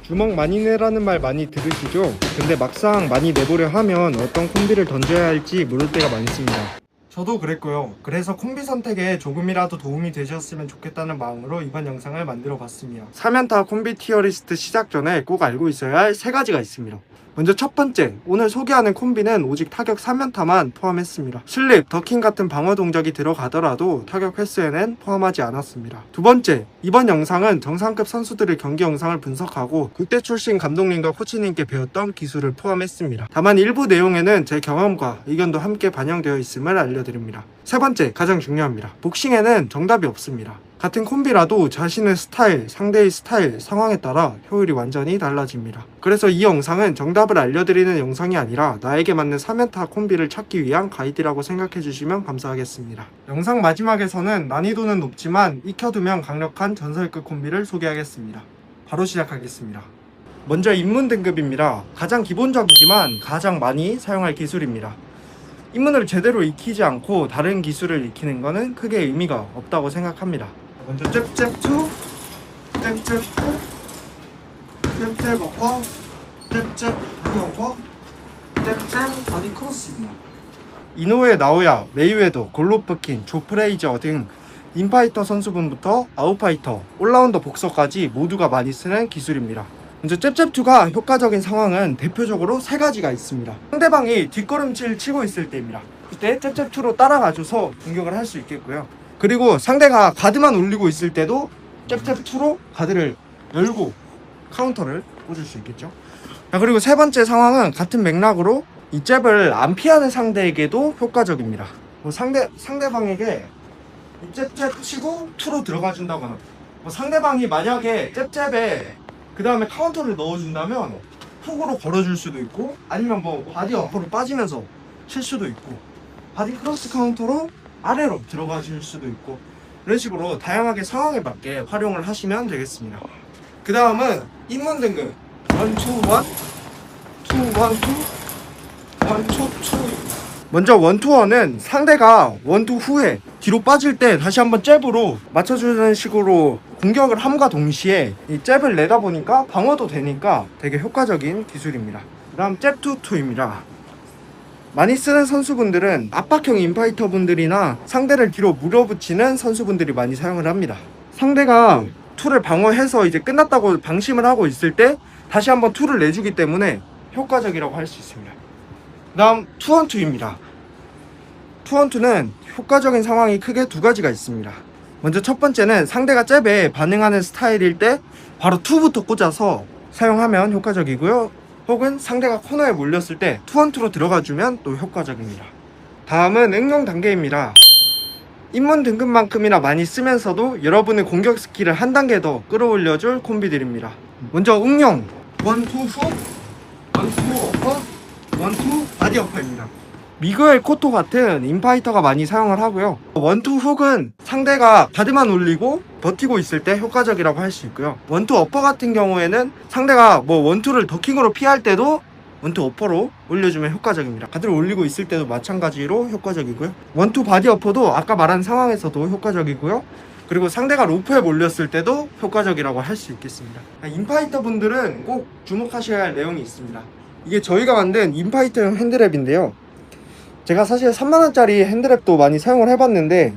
주먹 많이 내라는 말 많이 들으시죠? 근데 막상 많이 내보려 하면 어떤 콤비를 던져야 할지 모를 때가 많습니다. 저도 그랬고요. 그래서 콤비 선택에 조금이라도 도움이 되셨으면 좋겠다는 마음으로 이번 영상을 만들어 봤습니다. 3연타 콤비 티어리스트 시작 전에 꼭 알고 있어야 할 3가지가 있습니다. 먼저 첫 번째, 오늘 소개하는 콤비는 오직 타격 3연타만 포함했습니다. 슬립, 더킹 같은 방어 동작이 들어가더라도 타격 횟수에는 포함하지 않았습니다. 두 번째, 이번 영상은 정상급 선수들의 경기 영상을 분석하고 국대 출신 감독님과 코치님께 배웠던 기술을 포함했습니다. 다만 일부 내용에는 제 경험과 의견도 함께 반영되어 있음을 알려드립니다. 세 번째, 가장 중요합니다. 복싱에는 정답이 없습니다. 같은 콤비라도 자신의 스타일, 상대의 스타일, 상황에 따라 효율이 완전히 달라집니다. 그래서 이 영상은 정답을 알려드리는 영상이 아니라 나에게 맞는 3연타 콤비를 찾기 위한 가이드라고 생각해주시면 감사하겠습니다. 영상 마지막에서는 난이도는 높지만 익혀두면 강력한 전설급 콤비를 소개하겠습니다. 바로 시작하겠습니다. 먼저 입문 등급입니다. 가장 기본적이지만 가장 많이 사용할 기술입니다. 입문을 제대로 익히지 않고 다른 기술을 익히는 것은 크게 의미가 없다고 생각합니다. 먼저 잽잽2, 잽잽2, 잽잽 어퍼, 잽잽 바디 어퍼, 잽잽 바디 크로스입니다. 이노우에 나오야, 메이웨더, 골로프킨, 조 프레이저 등 인파이터 선수분부터 아웃파이터, 올라운더 복서까지 모두가 많이 쓰는 기술입니다. 먼저 잽잽2가 효과적인 상황은 대표적으로 3가지가 있습니다. 상대방이 뒷걸음질 치고 있을 때입니다. 그때 잽잽2로 따라가줘서 공격을 할 수 있겠고요. 그리고 상대가 가드만 올리고 있을 때도 잽잽2로 가드를 열고 카운터를 꽂을 수 있겠죠. 자, 그리고 세 번째 상황은 같은 맥락으로 이 잽을 안 피하는 상대에게도 효과적입니다. 상대방에게 이 잽잽 치고 2로 들어가 준다거나 상대방이 만약에 잽잽에 그 다음에 카운터를 넣어준다면 훅으로 걸어줄 수도 있고 아니면 바디 어퍼로 빠지면서 칠 수도 있고 바디 크로스 카운터로 아래로 들어가 줄 수도 있고 이런 식으로 다양하게 상황에 맞게 활용을 하시면 되겠습니다. 그 다음은 입문 등급 1, 2, 1, 2, 1, 2, 1, 2, 2 먼저 1, 2, 1은 상대가 1, 2 후에 뒤로 빠질 때 다시 한번 잽으로 맞춰주는 식으로 공격을 함과 동시에 이 잽을 내다 보니까 방어도 되니까 되게 효과적인 기술입니다. 그 다음 잽 2, 2입니다. 많이 쓰는 선수분들은 압박형 인파이터 분들이나 상대를 뒤로 물어붙이는 선수분들이 많이 사용을 합니다. 상대가 2를 방어해서 이제 끝났다고 방심을 하고 있을 때 다시 한번 2를 내주기 때문에 효과적이라고 할 수 있습니다. 그 다음 2, 1, 2입니다. 2, 1, 2는 효과적인 상황이 크게 2가지가 있습니다. 먼저 첫 번째는 상대가 잽에 반응하는 스타일일 때 바로 2부터 꽂아서 사용하면 효과적이고요. 혹은 상대가 코너에 몰렸을 때 2, 1, 2로 들어가주면 또 효과적입니다. 다음은 응용 단계입니다. 입문 등급만큼이나 많이 쓰면서도 여러분의 공격 스킬을 한 단계 더 끌어올려줄 콤비들입니다. 먼저 응용 1, 2 후, 1, 2 어퍼, 1, 2 바디 어퍼입니다. 미그엘 코토 같은 인파이터가 많이 사용을 하고요. 1, 2 훅은 상대가 가드만 올리고 버티고 있을 때 효과적이라고 할 수 있고요. 1, 2 어퍼 같은 경우에는 상대가 1, 2를 더킹으로 피할 때도 1, 2 어퍼로 올려주면 효과적입니다. 가드를 올리고 있을 때도 마찬가지로 효과적이고요. 1, 2 바디 어퍼도 아까 말한 상황에서도 효과적이고요. 그리고 상대가 로프에 몰렸을 때도 효과적이라고 할 수 있겠습니다. 인파이터 분들은 꼭 주목하셔야 할 내용이 있습니다. 이게 저희가 만든 인파이터용 핸드랩인데요. 제가 사실 3만원짜리 핸드랩도 많이 사용을 해봤는데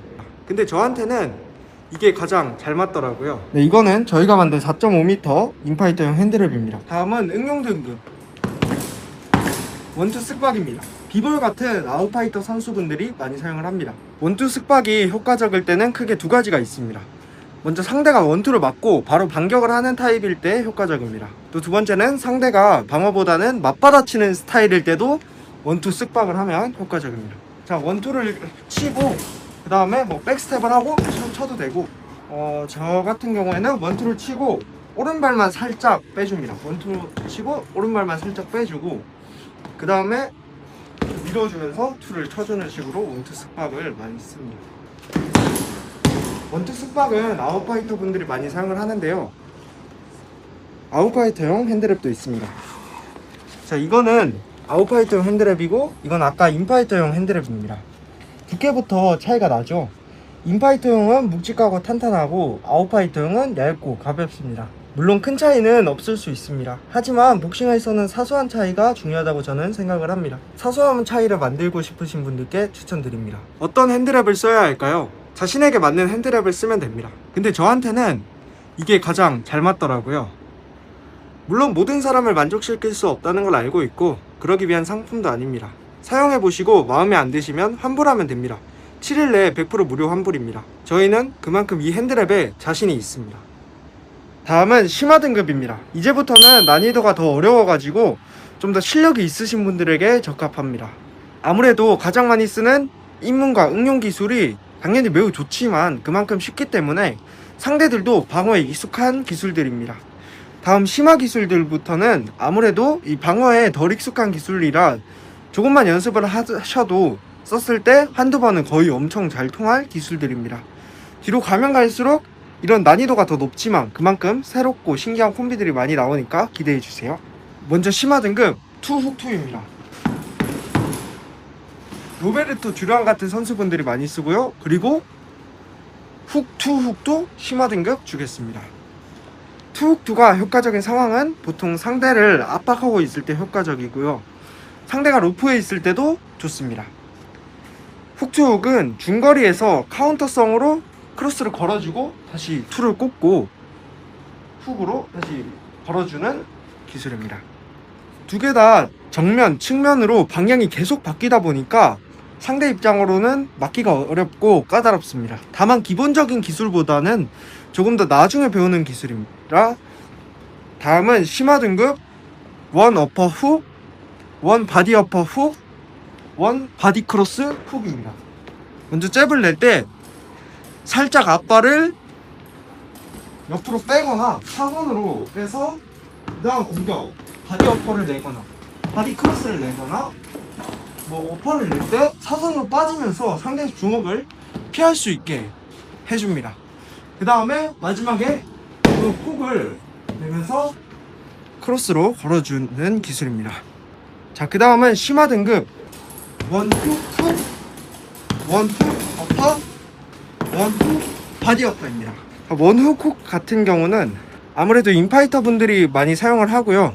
근데 저한테는 이게 가장 잘 맞더라고요. 네, 이거는 저희가 만든 4.5m 인파이터용 핸드랩입니다. 다음은 응용 등급 1, 2 쓱박입니다. 비볼 같은 아웃파이터 선수분들이 많이 사용을 합니다. 1, 2 쓱박이 효과적일 때는 크게 2가지가 있습니다. 먼저 상대가 1, 2를 맞고 바로 반격을 하는 타입일 때 효과적입니다. 또 두 번째는 상대가 방어보다는 맞받아치는 스타일일 때도 1, 2 쓱박을 하면 효과적입니다. 자, 1, 2를 치고 그 다음에 백스텝을 하고 쳐도 되고 저 같은 경우에는 1, 2를 치고 오른발만 살짝 빼줍니다. 1, 2 치고 오른발만 살짝 빼주고 그 다음에 밀어주면서 2를 쳐주는 식으로 1, 2 쓱박을 많이 씁니다. 1, 2 쓱박은 아웃파이터 분들이 많이 사용을 하는데요. 아웃파이터용 핸드랩도 있습니다. 자, 이거는 아웃파이터용 핸드랩이고 이건 아까 인파이터용 핸드랩입니다. 두께부터 차이가 나죠. 인파이터용은 묵직하고 탄탄하고 아웃파이터용은 얇고 가볍습니다. 물론 큰 차이는 없을 수 있습니다. 하지만 복싱에서는 사소한 차이가 중요하다고 저는 생각을 합니다. 사소한 차이를 만들고 싶으신 분들께 추천드립니다. 어떤 핸드랩을 써야 할까요? 자신에게 맞는 핸드랩을 쓰면 됩니다. 근데 저한테는 이게 가장 잘 맞더라고요. 물론 모든 사람을 만족시킬 수 없다는 걸 알고 있고 그러기 위한 상품도 아닙니다. 사용해보시고 마음에 안 드시면 환불하면 됩니다. 7일 내에 100% 무료 환불입니다. 저희는 그만큼 이 핸드랩에 자신이 있습니다. 다음은 심화 등급입니다. 이제부터는 난이도가 더 어려워가지고 좀 더 실력이 있으신 분들에게 적합합니다. 아무래도 가장 많이 쓰는 입문과 응용 기술이 당연히 매우 좋지만 그만큼 쉽기 때문에 상대들도 방어에 익숙한 기술들입니다. 다음 심화 기술들부터는 아무래도 이 방어에 덜 익숙한 기술이라 조금만 연습을 하셔도 썼을 때 한두 번은 거의 엄청 잘 통할 기술들입니다. 뒤로 가면 갈수록 이런 난이도가 더 높지만 그만큼 새롭고 신기한 콤비들이 많이 나오니까 기대해주세요. 먼저 심화 등급 투훅2입니다. 로베르토 듀랑 같은 선수분들이 많이 쓰고요. 그리고 훅2훅도 심화 등급 주겠습니다. 투훅2가 효과적인 상황은 보통 상대를 압박하고 있을 때 효과적이고요. 상대가 로프에 있을 때도 좋습니다. 훅2훅은 중거리에서 카운터성으로 크로스를 걸어주고 다시 투를 꽂고 훅으로 다시 걸어주는 기술입니다. 두 개 다 정면, 측면으로 방향이 계속 바뀌다 보니까 상대 입장으로는 막기가 어렵고 까다롭습니다. 다만 기본적인 기술보다는 조금 더 나중에 배우는 기술입니다. 다음은 심화 등급 원 어퍼 훅, 원 바디 어퍼 훅, 원 바디 크로스 훅입니다. 먼저 잽을 낼 때 살짝 앞발을 옆으로 빼거나 사선으로 빼서 그다음 공격 바디 어퍼를 내거나 바디 크로스를 내거나 뭐 어퍼를 낼 때 사선으로 빠지면서 상대 주먹을 피할 수 있게 해줍니다. 그 다음에 마지막에 그 훅을 내면서 크로스로 걸어주는 기술입니다. 자, 그 다음은 심화 등급 원훅 훅, 원훅 어퍼, 원훅 바디 어퍼입니다. 원훅 훅 같은 경우는 아무래도 인파이터 분들이 많이 사용을 하고요.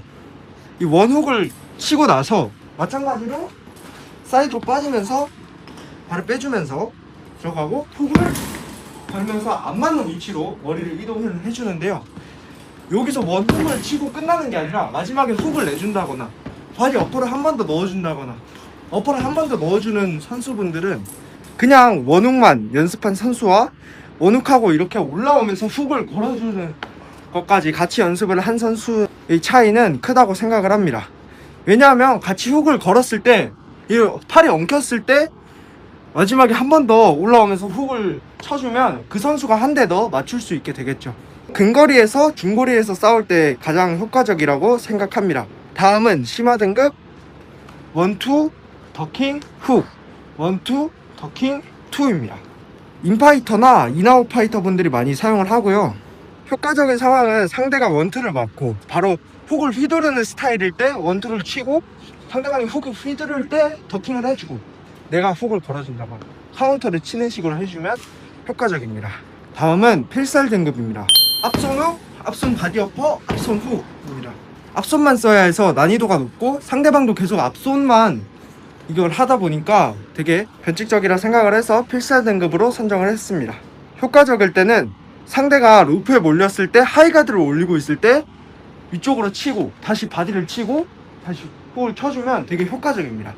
이 원훅을 치고 나서 마찬가지로 사이드로 빠지면서 발을 빼주면서 들어가고 훅을 걸면서 안 맞는 위치로 머리를 이동을 해주는데요. 여기서 원훅을 치고 끝나는 게 아니라 마지막에 훅을 내준다거나 바디 어퍼를 한 번 더 넣어준다거나 어퍼를 한 번 더 넣어주는 선수분들은 그냥 원훅만 연습한 선수와 원훅하고 이렇게 올라오면서 훅을 걸어주는 것까지 같이 연습을 한 선수의 차이는 크다고 생각을 합니다. 왜냐하면 같이 훅을 걸었을 때 이 팔이 엉켰을 때 마지막에 한 번 더 올라오면서 훅을 쳐주면 그 선수가 한 대 더 맞출 수 있게 되겠죠. 근거리에서 중거리에서 싸울 때 가장 효과적이라고 생각합니다. 다음은 심화 등급 원투 더킹 훅, 원투 더킹 투입니다. 인파이터나 인아웃 파이터 분들이 많이 사용을 하고요. 효과적인 상황은 상대가 원투를 맞고 바로 훅을 휘두르는 스타일일 때 원투를 치고 상대방이 훅을 휘두를 때 더킹을 해주고 내가 훅을 걸어준다거나 카운터를 치는 식으로 해주면 효과적입니다. 다음은 필살 등급입니다. 앞손 훅, 앞손 바디 어퍼, 앞손 훅입니다. 앞손만 써야 해서 난이도가 높고 상대방도 계속 앞손만 이걸 하다 보니까 되게 변칙적이라 생각을 해서 필살 등급으로 선정을 했습니다. 효과적일 때는 상대가 로프에 몰렸을 때 하이가드를 올리고 있을 때 위쪽으로 치고 다시 바디를 치고 다시 훅을 쳐주면 되게 효과적입니다.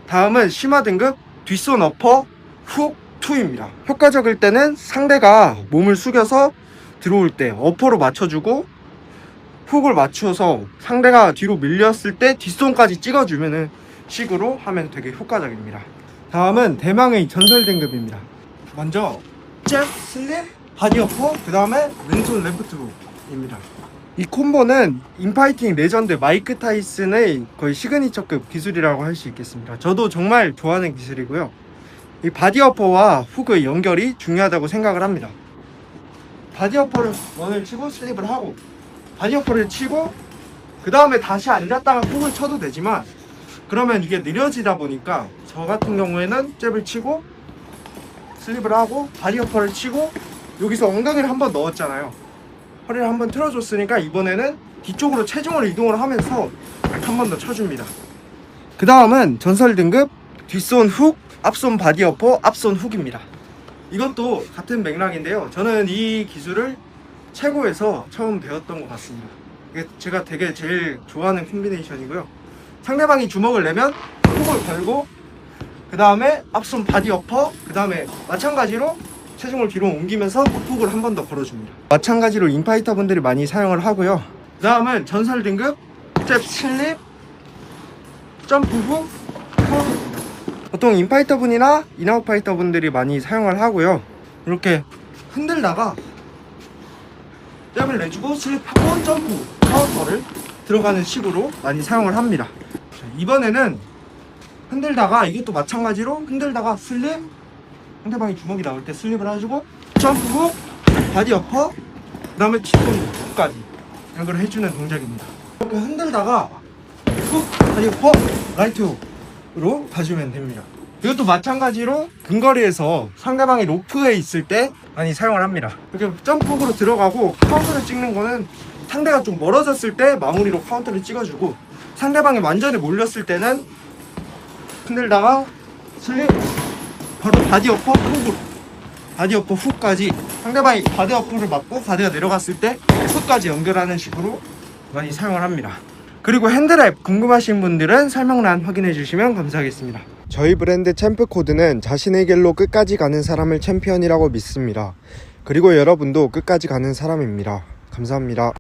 다음은 심화 등급 뒷손 어퍼 훅 2입니다. 효과적일 때는 상대가 몸을 숙여서 들어올 때 어퍼로 맞춰주고 훅을 맞춰서 상대가 뒤로 밀렸을 때 뒷손까지 찍어주는 식으로 하면 되게 효과적입니다. 다음은 대망의 전설 등급입니다. 먼저 잽, 슬립, 바디 어퍼, 그 다음에 왼손 레프트 훅입니다. 이 콤보는 인파이팅 레전드 마이크 타이슨의 거의 시그니처급 기술이라고 할 수 있겠습니다. 저도 정말 좋아하는 기술이고요. 이 바디 어퍼와 훅의 연결이 중요하다고 생각을 합니다. 바디 어퍼를 원을 치고 슬립을 하고 바디 어퍼를 치고 그 다음에 다시 앉았다가 훅을 쳐도 되지만 그러면 이게 느려지다 보니까 저 같은 경우에는 잽을 치고 슬립을 하고 바디 어퍼를 치고 여기서 엉덩이를 한번 넣었잖아요. 허리를 한번 틀어줬으니까 이번에는 뒤쪽으로 체중을 이동을 하면서 한 번 더 쳐줍니다. 그 다음은 전설 등급 뒷손 훅, 앞손 바디어퍼, 앞손 훅입니다. 이것도 같은 맥락인데요. 저는 이 기술을 최고에서 처음 배웠던 것 같습니다. 이게 제가 되게 제일 좋아하는 콤비네이션이고요. 상대방이 주먹을 내면 훅을 걸고, 그 다음에 앞손 바디어퍼, 그 다음에 마찬가지로 체중을 뒤로 옮기면서 훅을 한 번 더 걸어줍니다. 마찬가지로 인파이터 분들이 많이 사용을 하고요. 그 다음은 전설 등급 스텝 슬립, 점프 훅, 보통 인파이터 분이나 인아웃 파이터 분들이 많이 사용을 하고요. 이렇게 흔들다가 잽을 내주고 슬립하고 점프, 카운터를 들어가는 식으로 많이 사용을 합니다. 이번에는 흔들다가, 이것도 마찬가지로 흔들다가 슬립, 상대방이 주먹이 나올 때 슬립을 해주고 점프 훅, 바디어퍼, 그 다음에 뒷손 훅까지 이런 걸 해주는 동작입니다. 이렇게 흔들다가 훅, 바디어퍼, 라이트 훅으로 가주면 됩니다. 이것도 마찬가지로 근거리에서 상대방이 로프에 있을 때 많이 사용을 합니다. 이렇게 점프로 들어가고 카운터를 찍는 거는 상대가 좀 멀어졌을 때 마무리로 카운터를 찍어주고, 상대방이 완전히 몰렸을 때는 흔들다가 슬립, 바로 바디어퍼 훅으로, 바디어퍼 훅까지 상대방이 바디어퍼를 맞고 바디가 내려갔을 때 훅까지 연결하는 식으로 많이 사용을 합니다. 그리고 핸드랩 궁금하신 분들은 설명란 확인해 주시면 감사하겠습니다. 저희 브랜드 챔프 코드는 자신의 길로 끝까지 가는 사람을 챔피언이라고 믿습니다. 그리고 여러분도 끝까지 가는 사람입니다. 감사합니다.